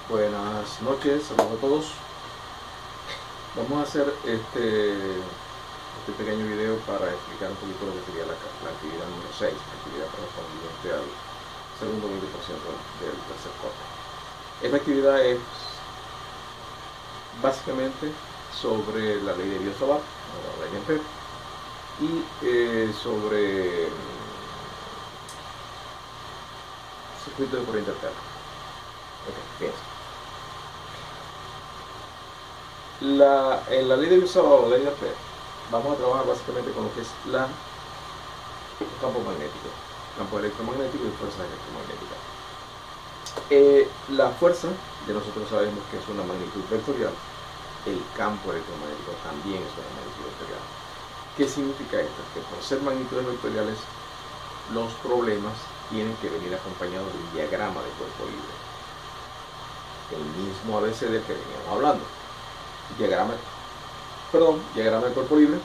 Buenas noches, saludos a todos. Vamos a hacer este pequeño video para explicar un poquito lo que sería la actividad número 6, la actividad correspondiente al segundo 20% del tercer corte. Esta actividad es básicamente sobre la ley de Biot-Savart, la ley de Ampère, y sobre circuito de corriente alterna. Bien. En la ley de Biot-Savart o ley de Ampère vamos a trabajar básicamente con lo que es el campo magnético, campo electromagnético y fuerza electromagnética. La fuerza, ya nosotros sabemos que es una magnitud vectorial. El campo electromagnético también es una magnitud vectorial. ¿Qué significa esto? Que por ser magnitudes vectoriales, los problemas tienen que venir acompañados de un diagrama de cuerpo libre, el mismo ABC del que veníamos hablando. Diagrama de cuerpo libre,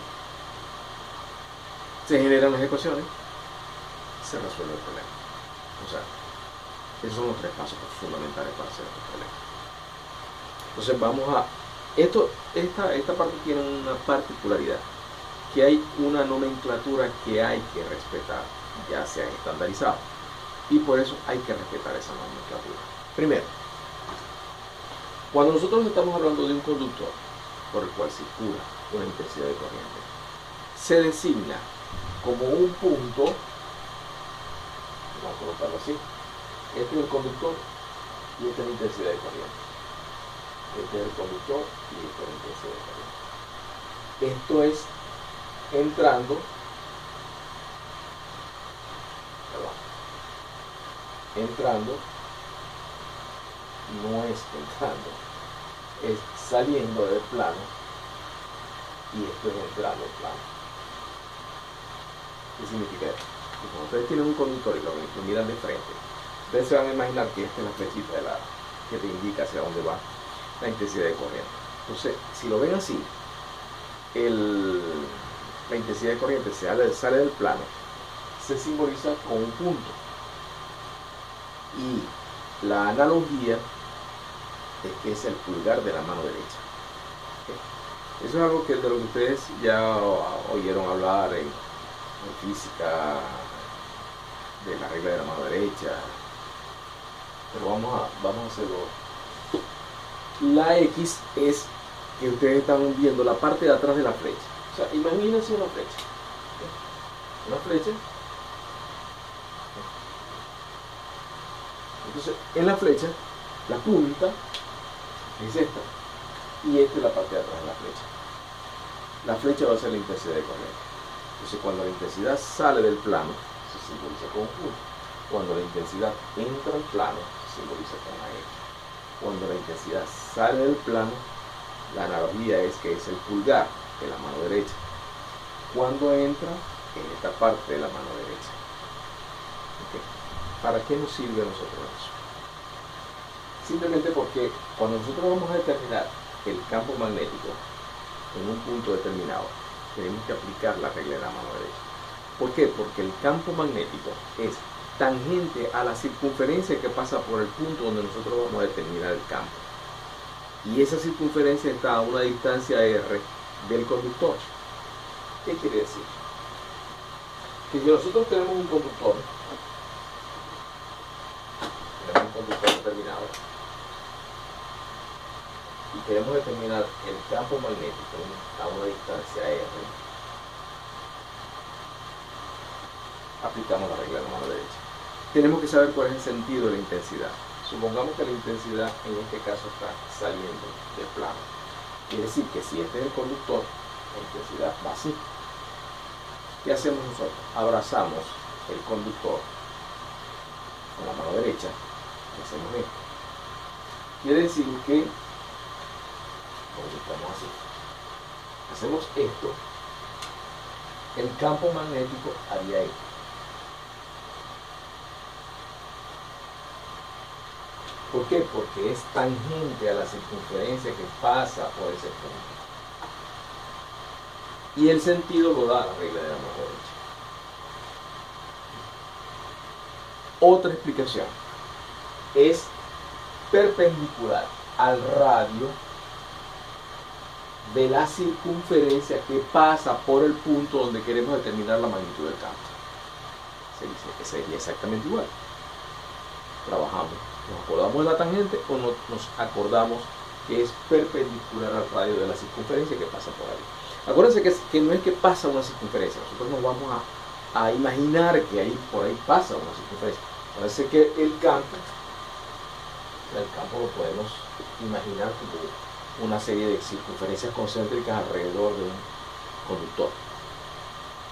se generan las ecuaciones, se resuelve el problema. O sea, esos son los tres pasos fundamentales para hacer estos problemas. Entonces vamos a... Esta parte tiene una particularidad, que hay una nomenclatura que hay que respetar, ya se ha estandarizado, y por eso hay que respetar esa nomenclatura. Primero, cuando nosotros estamos hablando de un conductor por el cual circula una intensidad de corriente, se designa como un punto, vamos a colocarlo así, este es el conductor y esta es la intensidad de corriente. Este es el conductor y esta es la intensidad de corriente. Esto es entrando, no es entrando, es saliendo del plano, y esto es entrando al plano. ¿Qué significa esto? Que cuando ustedes tienen un conductor y lo miran de frente, ustedes se van a imaginar que esta es la flechita de lado, que te indica hacia dónde va la intensidad de corriente. Entonces, si lo ven así, la intensidad de corriente sale del plano, se simboliza con un punto. Y la analogía es que es el pulgar de la mano derecha. Eso es algo de lo que ustedes ya oyeron hablar en física, de la regla de la mano derecha. Pero vamos a hacerlo. La X es que ustedes están viendo la parte de atrás de la flecha. O sea, imagínense una flecha. Una flecha. Entonces, en la flecha, la punta es esta, y esta es la parte de atrás de la flecha. La flecha va a ser la intensidad de corriente. Entonces, cuando la intensidad sale del plano, se simboliza con un punto. Cuando la intensidad entra al plano, se simboliza con una X. Cuando la intensidad sale del plano, la analogía es que es el pulgar de la mano derecha. Cuando entra en esta parte de la mano derecha. ¿Okay? ¿Para qué nos sirve a nosotros eso? Simplemente porque cuando nosotros vamos a determinar el campo magnético en un punto determinado, tenemos que aplicar la regla de la mano derecha. ¿Por qué? Porque el campo magnético es tangente a la circunferencia que pasa por el punto donde nosotros vamos a determinar el campo. Y esa circunferencia está a una distancia r del conductor. ¿Qué quiere decir? Que si nosotros tenemos un conductor determinado y queremos determinar el campo magnético a una distancia r, aplicamos la regla de la mano derecha. Tenemos que saber cuál es el sentido de la intensidad. Supongamos que la intensidad en este caso está saliendo del plano. Quiere decir que si este es el conductor, la intensidad va así. ¿Qué hacemos nosotros? Abrazamos el conductor con la mano derecha y hacemos esto. Quiere decir que, cuando estamos así, hacemos esto, el campo magnético haría esto. ¿Por qué? Porque es tangente a la circunferencia que pasa por ese punto. Y el sentido lo da la regla de la mano derecha. Otra explicación es perpendicular al radio de la circunferencia que pasa por el punto donde queremos determinar la magnitud del campo. Se dice que sería exactamente igual. Trabajamos, nos acordamos de la tangente o no nos acordamos que es perpendicular al radio de la circunferencia que pasa por ahí. Acuérdense que no es que pasa una circunferencia, nosotros nos vamos a imaginar que ahí por ahí pasa una circunferencia. Parece que el campo lo podemos imaginar como una serie de circunferencias concéntricas alrededor de un conductor.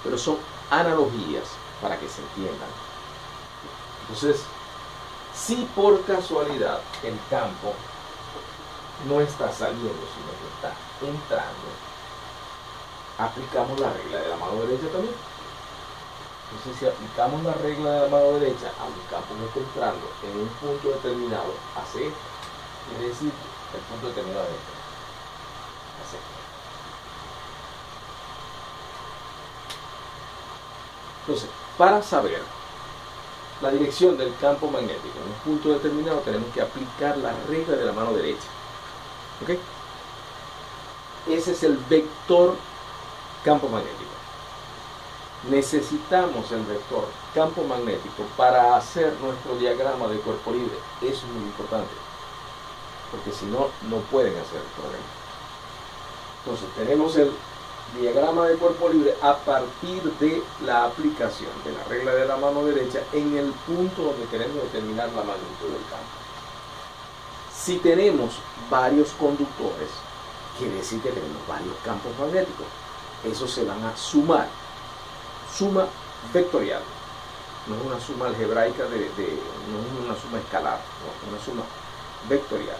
Pero son analogías para que se entiendan. Entonces, si por casualidad el campo no está saliendo, sino que está entrando, aplicamos la regla de la mano derecha también. Entonces, si aplicamos la regla de la mano derecha a un campo que está entrando en un punto determinado, hace esto. Quiere decir, el punto determinado es este. Hace esto. Entonces, para saber la dirección del campo magnético en un punto determinado, tenemos que aplicar la regla de la mano derecha. ¿Ok? Ese es el vector campo magnético. Necesitamos el vector campo magnético para hacer nuestro diagrama de cuerpo libre. Eso es muy importante, porque si no, no pueden hacer el problema. Entonces, tenemos el diagrama de cuerpo libre a partir de la aplicación de la regla de la mano derecha en el punto donde queremos determinar la magnitud del campo. Si tenemos varios conductores, quiere decir que tenemos varios campos magnéticos. Esos se van a sumar. Suma vectorial. No es una suma algebraica, no es una suma escalar, no, es una suma vectorial.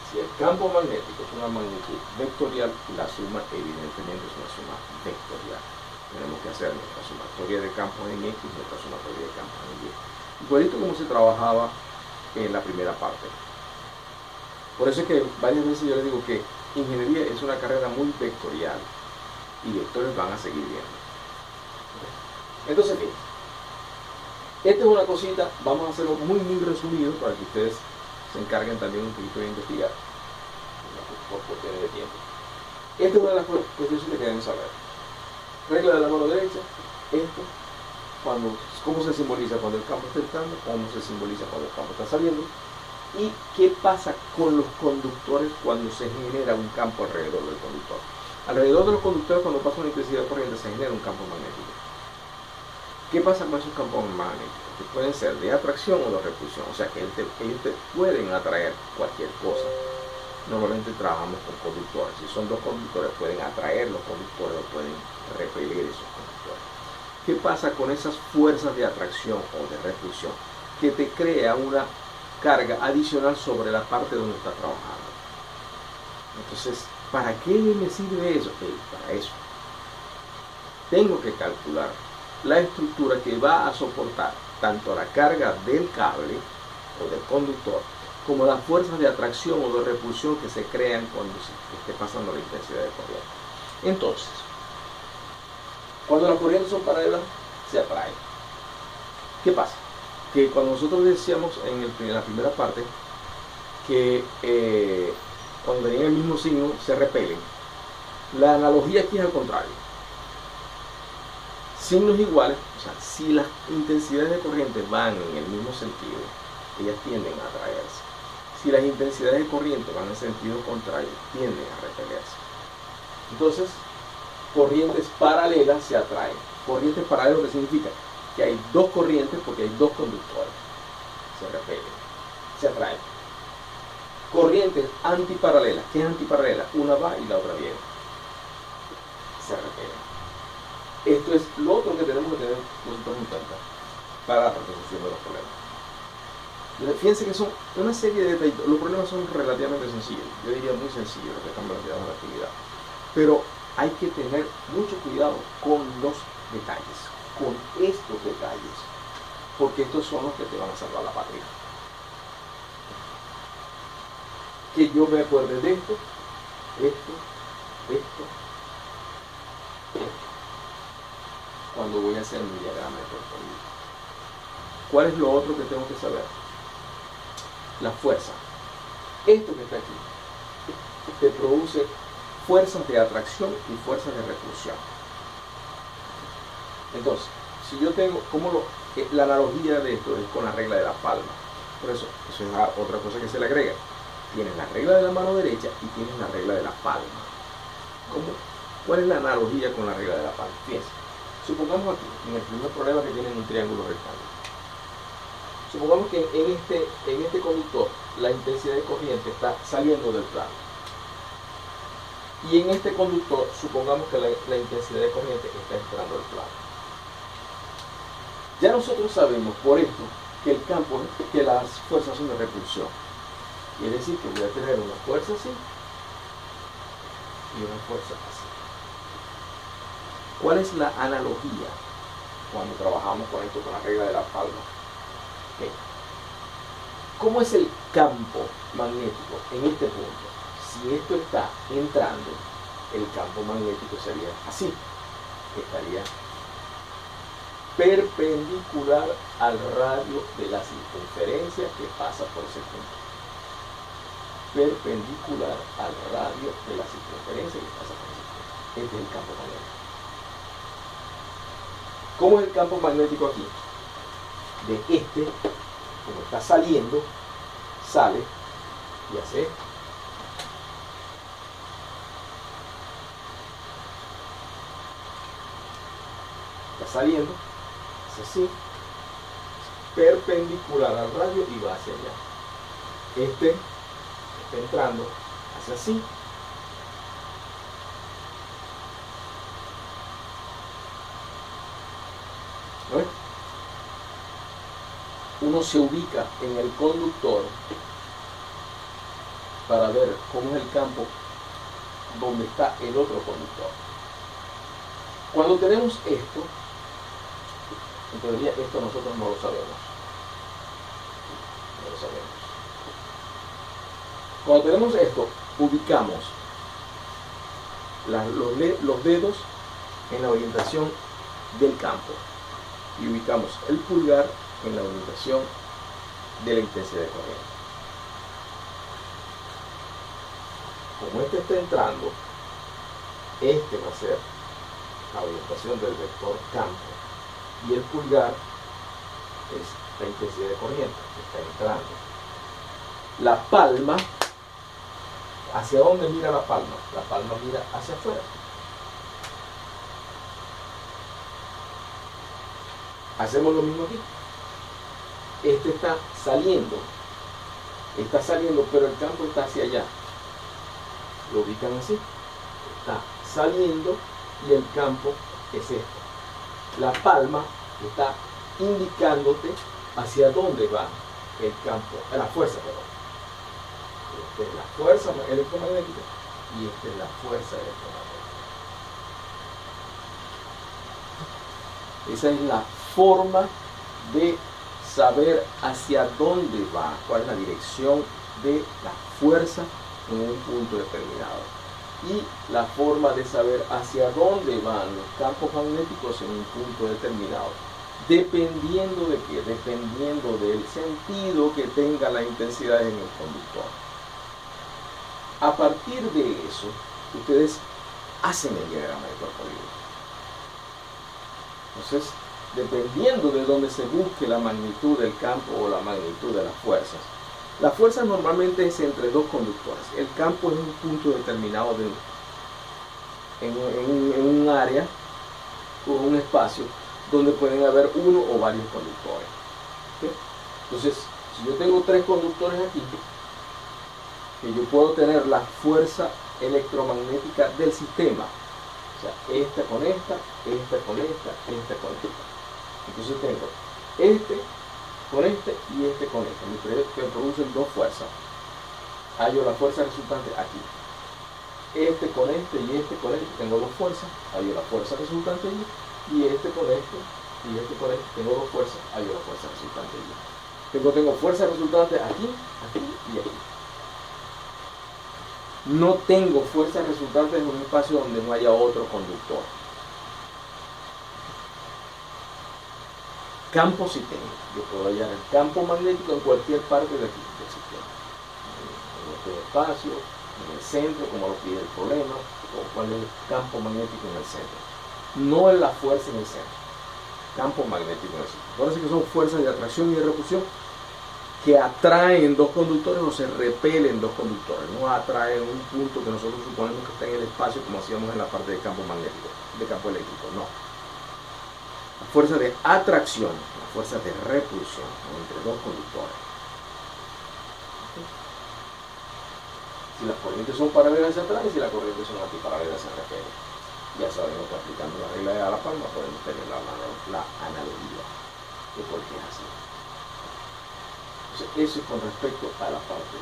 Si el campo magnético es una magnitud vectorial, la suma evidentemente es una suma vectorial. Tenemos que hacer nuestra sumatoria de campos en X, nuestra sumatoria de campos en Y. Igualito como se trabajaba en la primera parte. Por eso es que varias veces yo les digo que ingeniería es una carrera muy vectorial y vectores van a seguir viendo. Entonces, bien, esta es una cosita, vamos a hacerlo muy resumido para que ustedes se encarguen también un poquito de investigar por cuestiones de tiempo. Esta es una de las cuestiones que deben saber. Regla de la mano derecha, esto, cómo se simboliza cuando el campo está entrando, cómo se simboliza cuando el campo está saliendo, y qué pasa con los conductores cuando se genera un campo alrededor del conductor. Alrededor de los conductores, cuando pasa una intensidad de corriente, se genera un campo magnético. ¿Qué pasa con esos campos magnéticos? Que pueden ser de atracción o de repulsión, o sea que ellos te pueden atraer cualquier cosa. Normalmente trabajamos con conductores. Si son dos conductores, pueden atraer los conductores o pueden repeler esos conductores. ¿Qué pasa con esas fuerzas de atracción o de repulsión? Que te crea una carga adicional sobre la parte donde estás trabajando. Entonces, ¿para qué me sirve eso? Para eso. Tengo que calcular la estructura que va a soportar tanto la carga del cable o del conductor como las fuerzas de atracción o de repulsión que se crean cuando se esté pasando la intensidad de corriente. Entonces, cuando las corrientes son paralelas, se atraen. ¿Qué pasa? Que cuando nosotros decíamos en la primera parte que cuando tenían el mismo signo se repelen, la analogía aquí es al contrario. Signos iguales, o sea, si las intensidades de corriente van en el mismo sentido, ellas tienden a atraerse. Si las intensidades de corriente van en sentido contrario, tienden a repelerse. Entonces, corrientes paralelas se atraen. Corrientes paralelas, ¿qué significa? Que hay dos corrientes porque hay dos conductores. Se repelen, se atraen. Corrientes antiparalelas. ¿Qué es antiparalela? Una va y la otra viene. Se repelen. Esto es lo otro que tenemos que tener nosotros en cuenta para la resolución de los problemas. Fíjense que son una serie de detalles. Los problemas son relativamente sencillos. Yo diría muy sencillos los que están planteados en la actividad. Pero hay que tener mucho cuidado con los detalles, con estos detalles, porque estos son los que te van a salvar la patria. Que yo me acuerde de esto, cuando voy a hacer mi diagrama de cuerpo libre. ¿Cuál es lo otro que tengo que saber? la fuerza. Esto que está aquí te produce fuerzas de atracción y fuerzas de repulsión. Entonces, si yo tengo, la analogía de esto es con la regla de la palma. Por eso es otra cosa que se le agrega. Tienes la regla de la mano derecha y tienes la regla de la palma. ¿Cuál es la analogía con la regla de la palma? Fíjense, supongamos aquí, en el primer problema que tienen un triángulo rectángulo. Supongamos que en este conductor la intensidad de corriente está saliendo del plano. Y en este conductor, supongamos que la intensidad de corriente está entrando al plano. Ya nosotros sabemos por esto que las fuerzas son de repulsión. Quiere decir que voy a tener una fuerza así y una fuerza así. ¿Cuál es la analogía cuando trabajamos con esto, con la regla de la palma? Okay. ¿Cómo es el campo magnético en este punto? Si esto está entrando, el campo magnético sería así. Estaría perpendicular al radio de la circunferencia que pasa por ese punto. Perpendicular al radio de la circunferencia que pasa por ese punto. Este es el campo magnético. ¿Cómo es el campo magnético aquí? De este, como está saliendo, sale y hace esto. Está saliendo, hace así, perpendicular al radio y va hacia allá. Este está entrando, hace así. ¿Ves? Uno se ubica en el conductor para ver cómo es el campo donde está el otro conductor. Cuando tenemos esto, en teoría esto nosotros no lo sabemos. No lo sabemos. Cuando tenemos esto, ubicamos los dedos en la orientación del campo y ubicamos el pulgar en la orientación de la intensidad de corriente. Como este está entrando, este va a ser la orientación del vector campo y el pulgar es la intensidad de corriente que está entrando. La palma, ¿hacia dónde mira la palma? La palma mira hacia afuera. Hacemos lo mismo aquí. Este está saliendo, pero el campo está hacia allá. Lo ubican así. Está saliendo y el campo es esto. La palma está indicándote hacia dónde va el campo, la fuerza, perdón. Esta es la fuerza electromagnética y esta es la fuerza electromagnética. Esa es la forma de saber hacia dónde va, cuál es la dirección de la fuerza en un punto determinado. Y la forma de saber hacia dónde van los campos magnéticos en un punto determinado. Dependiendo de qué, dependiendo del sentido que tenga la intensidad en el conductor. A partir de eso, ustedes hacen el diagrama de cuerpo libre. Entonces, dependiendo de dónde se busque la magnitud del campo o la magnitud de las fuerzas. La fuerza normalmente es entre dos conductores. El campo es un punto determinado en un área o un espacio donde pueden haber uno o varios conductores. ¿Okay? Entonces, si yo tengo tres conductores aquí, que yo puedo tener la fuerza electromagnética del sistema. O sea, esta con esta, esta con esta, esta con esta. Entonces tengo este con este y este con este. Me producen dos fuerzas. Hallo la fuerza resultante aquí. Este con este y este con este. Tengo dos fuerzas. Hallo la fuerza resultante allí. Y este con este y este con este. Tengo dos fuerzas. Hallo la fuerza resultante allí. Tengo fuerza resultante aquí, aquí y aquí. No tengo fuerza resultante en un espacio donde no haya otro conductor. Campo sí tengo. Yo puedo hallar el campo magnético en cualquier parte de aquí del sistema. este espacio, en el centro, como lo pide el problema, o cuál es el campo magnético en el centro. No es la fuerza en el centro, campo magnético en el centro. Por eso que son fuerzas de atracción y de repulsión que atraen dos conductores o se repelen dos conductores, no atraen un punto que nosotros suponemos que está en el espacio como hacíamos en la parte de campo magnético, de campo eléctrico, no. La fuerza de atracción, la fuerza de repulsión entre dos conductores. Si las corrientes son paralelas se atraen, si las corrientes son antiparalelas se repelen. Ya sabemos que aplicando la regla de La Palma podemos tener la analogía de por qué es así. Entonces, eso es con respecto a la parte.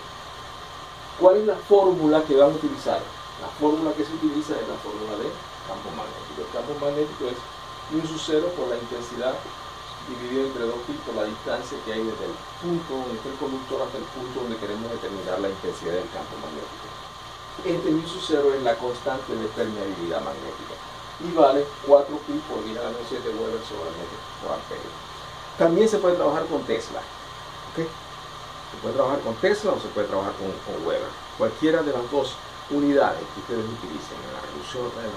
¿Cuál es la fórmula que van a utilizar? La fórmula que se utiliza es la fórmula de campo magnético. El campo magnético es mu sub 0 por la intensidad dividido entre 2pi por la distancia que hay desde el punto donde está el conductor hasta el punto donde queremos determinar la intensidad del campo magnético. Este mu sub 0 es la constante de permeabilidad magnética y vale 4pi por 10 a la menos 7 Weber sobre metro por amperio. También se puede trabajar con Tesla. ¿Okay? Se puede trabajar con Tesla o se puede trabajar con Weber. Cualquiera de las dos unidades que ustedes utilicen en la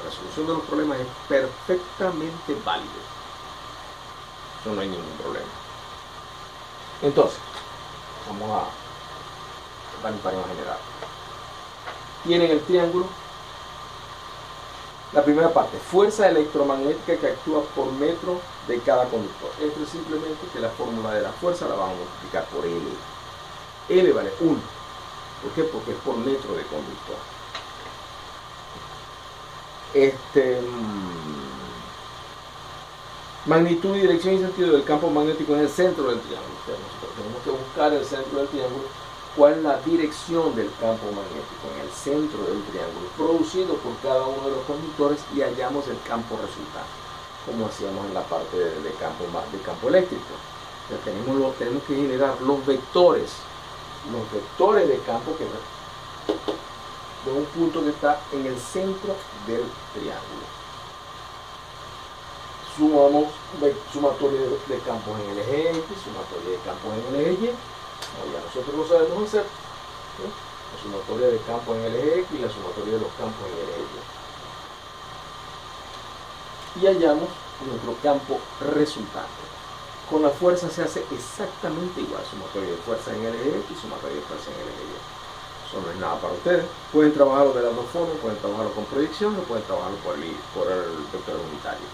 resolución de los problemas es perfectamente válido. Eso no hay ningún problema. Entonces, vamos a panorama general. Tienen el triángulo. La primera parte, fuerza electromagnética que actúa por metro de cada conductor. Esto es simplemente que la fórmula de la fuerza la vamos a multiplicar por L. L vale 1. ¿Por qué? Porque es por metro de conductor. Magnitud, dirección y sentido del campo magnético en el centro del triángulo. Nosotros tenemos que buscar el centro del triángulo. ¿Cuál es la dirección del campo magnético en el centro del triángulo producido por cada uno de los conductores y hallamos el campo resultante, como hacíamos en la parte de campo eléctrico? Ya tenemos que generar los vectores de campo que de un punto que está en el centro del triángulo. Sumamos sumatoria de campos en el eje X, sumatoria de campos en el eje Y, como ya nosotros lo sabemos hacer, ¿sí? La sumatoria de campos en el eje X y la sumatoria de los campos en el eje Y. Y hallamos nuestro campo resultante. Con la fuerza se hace exactamente igual, sumatoria de fuerza en el eje X y sumatoria de fuerza en el eje Y. Eso no es nada para ustedes. Pueden trabajarlo de las dos formas, pueden trabajarlo con proyección o pueden trabajarlo por el vector unitario.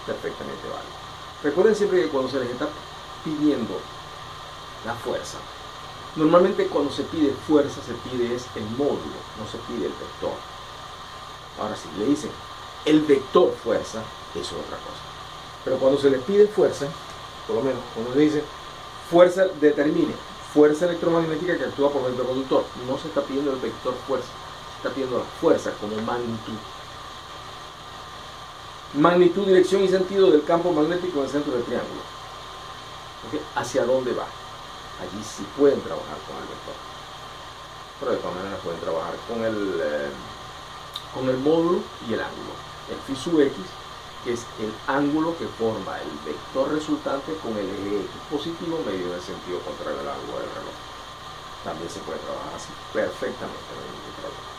Perfectamente válido. Recuerden siempre que cuando se les está pidiendo la fuerza, normalmente cuando se pide fuerza se pide es el módulo, no se pide el vector. Ahora si le dicen el vector fuerza, eso es otra cosa. Pero cuando se les pide fuerza, por lo menos cuando se dice fuerza, determine fuerza electromagnética que actúa por metro conductor, no se está pidiendo el vector fuerza, se está pidiendo la fuerza como magnitud. Magnitud, dirección y sentido del campo magnético en el centro del triángulo. ¿Okay? ¿Hacia dónde va? Allí sí pueden trabajar con el vector. Pero de todas maneras pueden trabajar con el módulo y el ángulo. El phi sub x, que es el ángulo que forma el vector resultante con el eje X positivo medido en el sentido contrario al ángulo del reloj. También se puede trabajar así perfectamente, no hay ningún problema.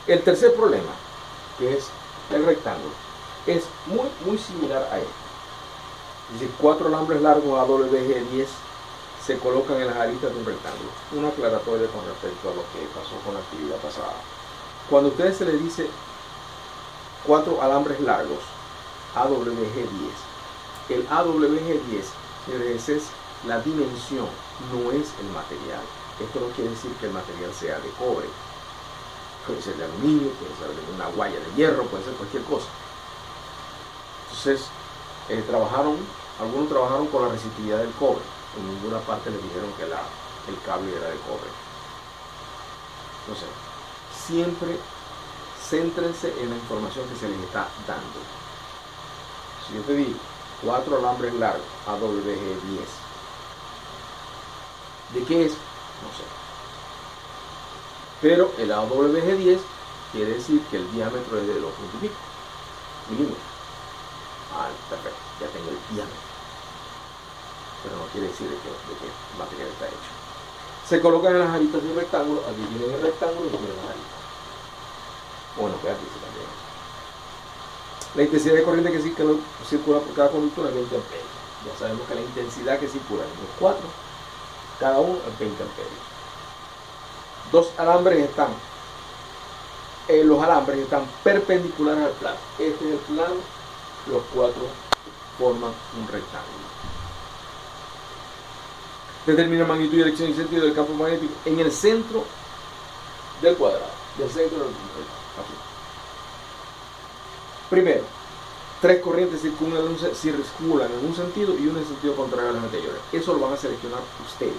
El tercer problema, que es el rectángulo, es muy similar a este. Dice 4 alambres largos AWG10 se colocan en las aristas de un rectángulo. Una aclaratoria con respecto a lo que pasó con la actividad pasada. Cuando a ustedes se les dice 4 alambres largos AWG10, el AWG10 es la dimensión, no es el material. Esto no quiere decir que el material sea de cobre. Puede ser de aluminio, puede ser de una guaya de hierro, puede ser cualquier cosa. Entonces, algunos trabajaron con la resistividad del cobre. En ninguna parte les dijeron que el cable era de cobre. Entonces, siempre céntrense en la información que se les está dando. Si yo te digo 4 alambres largos AWG10, ¿de qué es? No sé. Pero el AWG10 quiere decir que el diámetro es de 2 milímetros. Perfecto, ya tengo el diámetro. Pero no quiere decir de qué material está hecho. Se colocan en las aristas de un rectángulo. Aquí tienen el rectángulo y tienen las aristas. Bueno, que aquí se también. La intensidad de corriente que circula por cada conductor es 20 amperios. Ya sabemos que la intensidad que circula en los 4, cada uno es 20 amperios. Los alambres están perpendiculares al plano. Este es el plano, los 4 forman un rectángulo. Determina magnitud, dirección y sentido del campo magnético en el centro del cuadrado, del centro del cuadrado. Primero, 3 corrientes circulan en un sentido y una en sentido contrario a las anteriores. Eso lo van a seleccionar ustedes.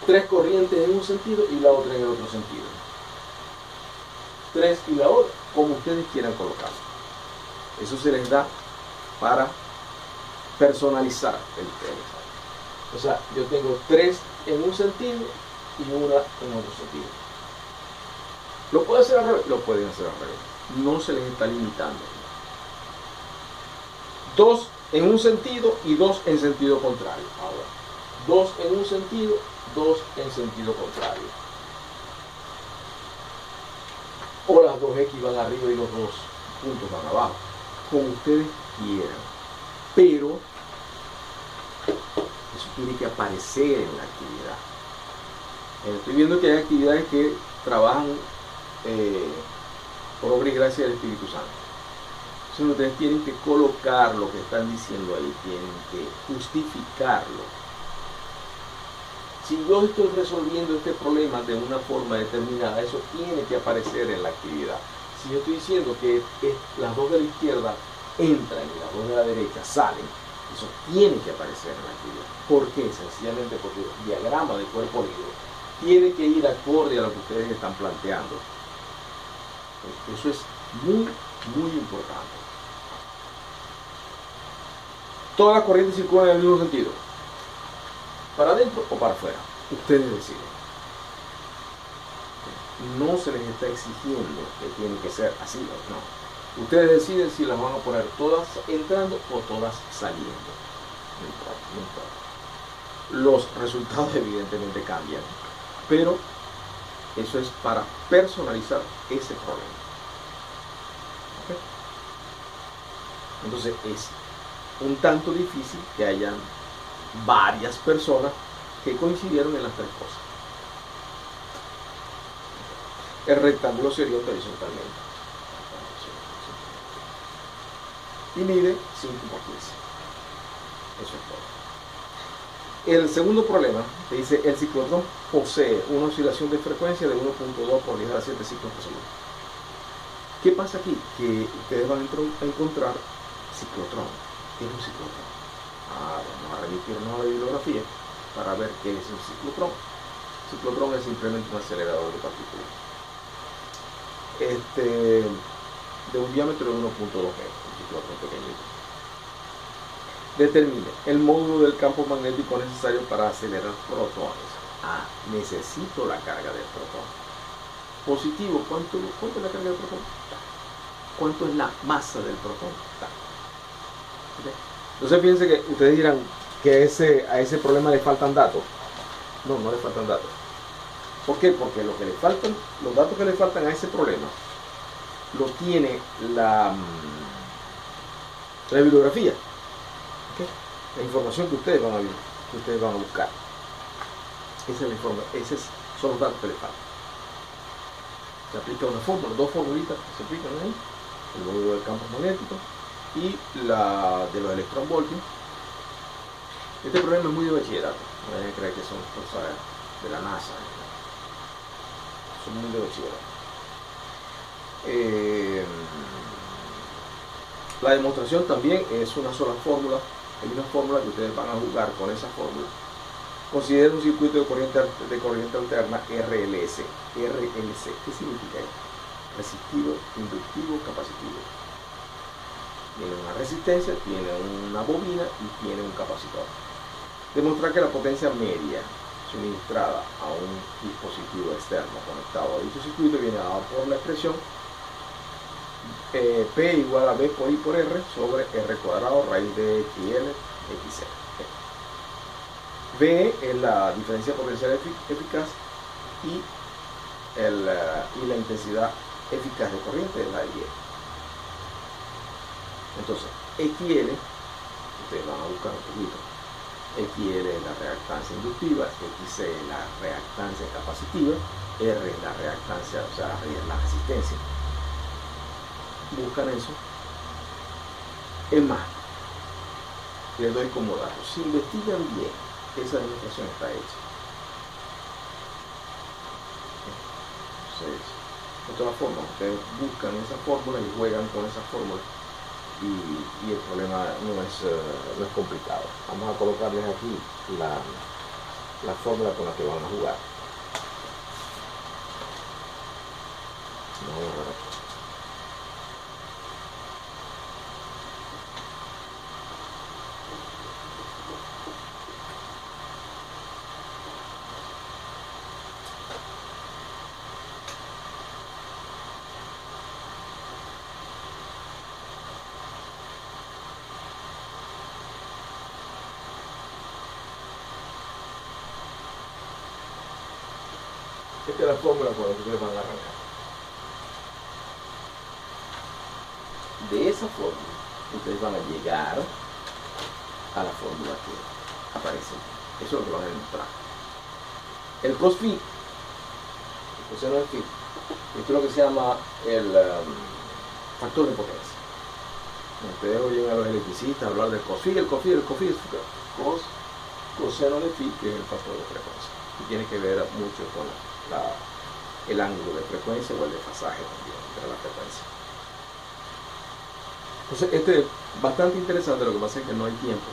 3 corrientes en un sentido y la otra en el otro sentido. 3 y la otra, como ustedes quieran colocarlo. Eso se les da para personalizar el tema. O sea, yo tengo 3 en un sentido y una en otro sentido. ¿Lo pueden hacer al revés? Lo pueden hacer al revés. No se les está limitando. 2 en un sentido y 2 en sentido contrario. Ahora, 2 en un sentido, 2 en sentido contrario. O las 2X van arriba y los 2 puntos van abajo. Como ustedes quieran. Pero eso tiene que aparecer en la actividad. Estoy viendo que hay actividades que trabajan por obra y gracia del Espíritu Santo. Entonces ustedes tienen que colocar lo que están diciendo ahí, tienen que justificarlo. Si yo estoy resolviendo este problema de una forma determinada, eso tiene que aparecer en la actividad. Si yo estoy diciendo que las 2 de la izquierda entran y las 2 de la derecha salen, eso tiene que aparecer en la actividad. ¿Por qué? Sencillamente porque el diagrama de cuerpo libre tiene que ir acorde a lo que ustedes están planteando. Eso es muy, muy importante. Todas las corrientes circulan en el mismo sentido. ¿Para adentro o para afuera? Ustedes deciden. No se les está exigiendo que tienen que ser así o no. Ustedes deciden si las van a poner todas entrando o todas saliendo. No importa, no importa. Los resultados evidentemente cambian, pero eso es para personalizar ese problema. ¿Okay? Entonces es un tanto difícil que hayan varias personas que coincidieron en las 3 cosas. El rectángulo sería horizontalmente y mide 5 por 15. Eso es todo. El segundo problema te dice: el ciclotrón posee una oscilación de frecuencia de 1.2 por 10 a la 7 ciclos por segundo. ¿Qué pasa aquí? Que ustedes van a encontrar ciclotrón. ¿Qué es un ciclotrón? Vamos a remitirnos a la bibliografía para ver qué es un ciclotrón. El ciclotrón es simplemente un acelerador de partículas de un diámetro de 1.2 G, un ciclotrón pequeñito. Determine el módulo del campo magnético necesario para acelerar protones. Necesito la carga del protón. Positivo, ¿cuánto es la carga del protón? ¿Cuánto es la masa del protón? ¿Okay? Entonces fíjense que ustedes dirán que a ese problema le faltan datos. No, no le faltan datos. ¿Por qué? Porque los datos que le faltan a ese problema lo tiene la bibliografía. ¿Okay? La información que ustedes van a buscar. Esa es la información, esos son los datos que le faltan. Se aplica una fórmula, 2 formulitas que se aplican ahí: el módulo del campo magnético y la de los electronvoltios. Este problema es muy de bachillerato, no vayan a creer que son cosas de la NASA, son muy de bachillerato. La demostración también es una sola fórmula. Hay una fórmula que ustedes van a jugar con esa fórmula. Considera un circuito de corriente alterna RLC. ¿Qué significa eso? Resistivo, inductivo, capacitivo. Tiene una resistencia, tiene una bobina y tiene un capacitor. Demostrar que la potencia media suministrada a un dispositivo externo conectado a dicho circuito viene dada por la expresión P igual a B por I por R sobre R cuadrado raíz de XL XL. V es la diferencia potencial eficaz y la intensidad eficaz de corriente es la I. Entonces, XL, ustedes van a buscar un poquito. XL es la reactancia inductiva, XC es la reactancia capacitiva, R es la reactancia, o sea, la resistencia. Buscan eso. Es más, les doy como datos. Si investigan bien, esa demostración está hecha. Entonces, de todas formas, ustedes buscan esa fórmula y juegan con esa fórmula y el problema no es complicado. Vamos a colocarles aquí la fórmula con la que van a jugar. Vamos a ver aquí. Esta es la fórmula con la que ustedes van a arrancar. De esa fórmula, ustedes van a llegar a la fórmula que aparece. Eso es lo que van a demostrar. El cos phi, el coseno de phi, esto es lo que se llama el factor de potencia. Ustedes oyen a los electricistas hablar del cos phi, el cos es coseno de phi, que es el factor de frecuencia. Y tiene que ver mucho con el ángulo de frecuencia o el desfasaje también entre la frecuencia. Entonces, este es bastante interesante, lo que pasa es que no hay tiempo.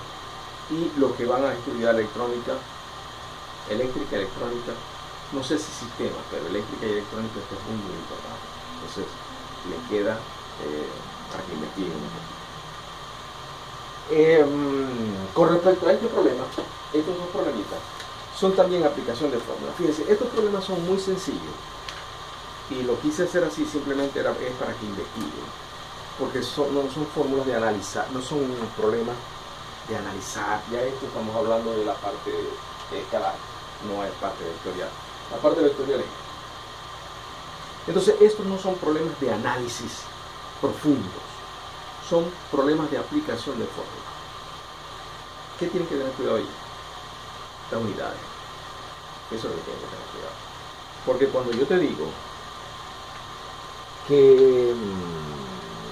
Y los que van a estudiar eléctrica, no sé si sistemas, pero eléctrica y electrónica esto es muy, muy importante. Entonces, les queda para que investiguen un poquito. Con respecto a este problema, estos dos problemitas son también aplicación de fórmulas. Fíjense, estos problemas son muy sencillos y lo quise hacer así simplemente es para que investiguen, porque no son fórmulas de analizar, no son problemas de analizar. Ya esto estamos hablando de la parte escalar, no es parte vectorial. La parte vectorial es. Entonces, estos no son problemas de análisis profundos, son problemas de aplicación de fórmulas. ¿Qué tienen que tener cuidado ahí? Las unidades. Eso es lo que tienen que tener cuidado. Porque cuando yo te digo que,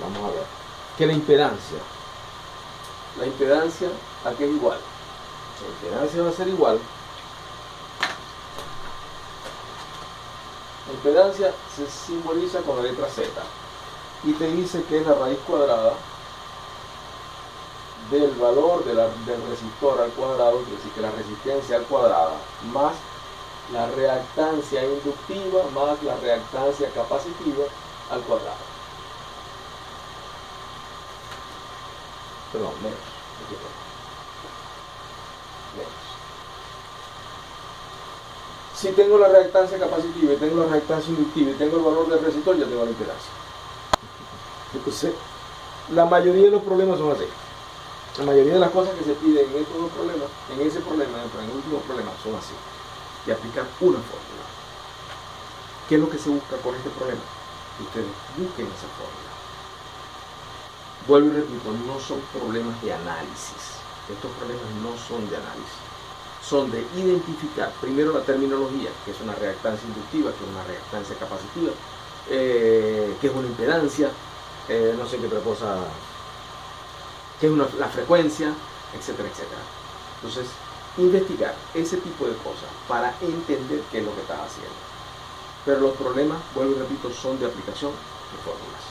vamos a ver, que la impedancia aquí es igual. La impedancia va a ser igual. La impedancia se simboliza con la letra Z y te dice que es la raíz cuadrada del valor del resistor al cuadrado, es decir, que la resistencia al cuadrado más la reactancia inductiva más la reactancia capacitiva al cuadrado. Perdón, menos. Si tengo la reactancia capacitiva y tengo la reactancia inductiva y tengo el valor del resistor, ya tengo la impedancia. Entonces, la mayoría de los problemas son así. La mayoría de las cosas que se piden en estos dos problemas, en ese problema, en el último problema, son así. Y aplicar una fórmula. ¿Qué es lo que se busca con este problema? Que ustedes busquen esa fórmula. Vuelvo y repito, no son problemas de análisis. Estos problemas no son de análisis. Son de identificar primero la terminología, que es una reactancia inductiva, que es una reactancia capacitiva, que es una impedancia, no sé qué otra cosa, que es la frecuencia, etcétera, etcétera. Entonces, investigar ese tipo de cosas para entender qué es lo que estás haciendo. Pero los problemas, vuelvo y repito, son de aplicación de fórmulas.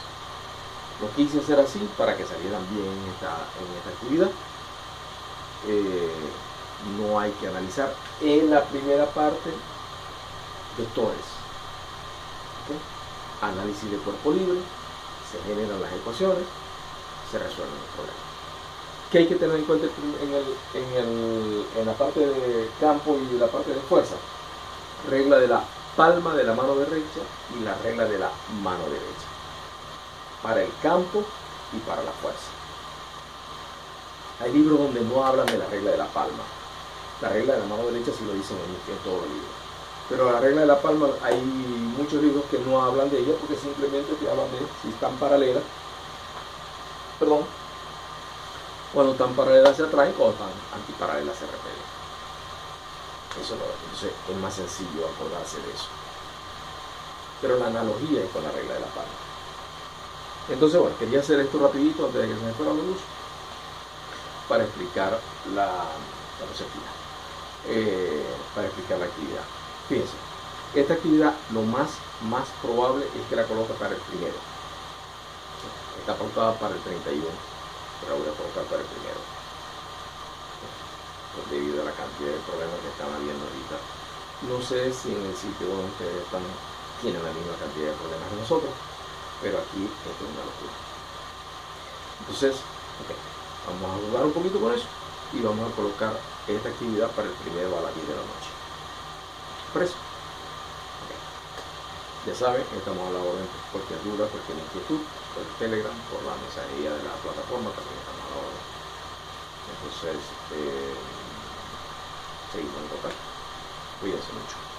Lo quise hacer así para que salieran bien en esta actividad. No hay que analizar en la primera parte vectores. ¿Okay? Análisis de cuerpo libre, se generan las ecuaciones, se resuelven los problemas. ¿Qué hay que tener en cuenta en la parte de campo y la parte de fuerza? Regla de la palma de la mano derecha y la regla de la mano derecha. Para el campo y para la fuerza. Hay libros donde no hablan de la regla de la palma. La regla de la mano derecha sí lo dicen en todo el libro. Pero la regla de la palma, hay muchos libros que no hablan de ella porque simplemente te hablan de si están paralelas. Perdón. Cuando están paralelas se atraen, cuando están antiparalelas se repelen. Eso no, entonces es más sencillo acordarse de eso. Pero la analogía es con la regla de la palma. Entonces, bueno, quería hacer esto rapidito antes de que se me fuera la luz para explicar para explicar la actividad. Fíjense, esta actividad lo más probable es que la coloque para el primero. Está pautada para el 31, pero la voy a colocar para el primero. Debido a la cantidad de problemas que están habiendo ahorita. No sé si en el sitio donde ustedes tienen la misma cantidad de problemas que nosotros, pero aquí esto es una locura. Entonces, vamos a jugar un poquito con eso y vamos a colocar esta actividad para el primero a las 10 de la noche. ¿Parece? Ya saben, estamos a la orden. Cualquier duda, cualquier inquietud, por el Telegram, por la mensajería de la plataforma, también estamos a la orden. Entonces, seguimos en contacto. Cuídense mucho.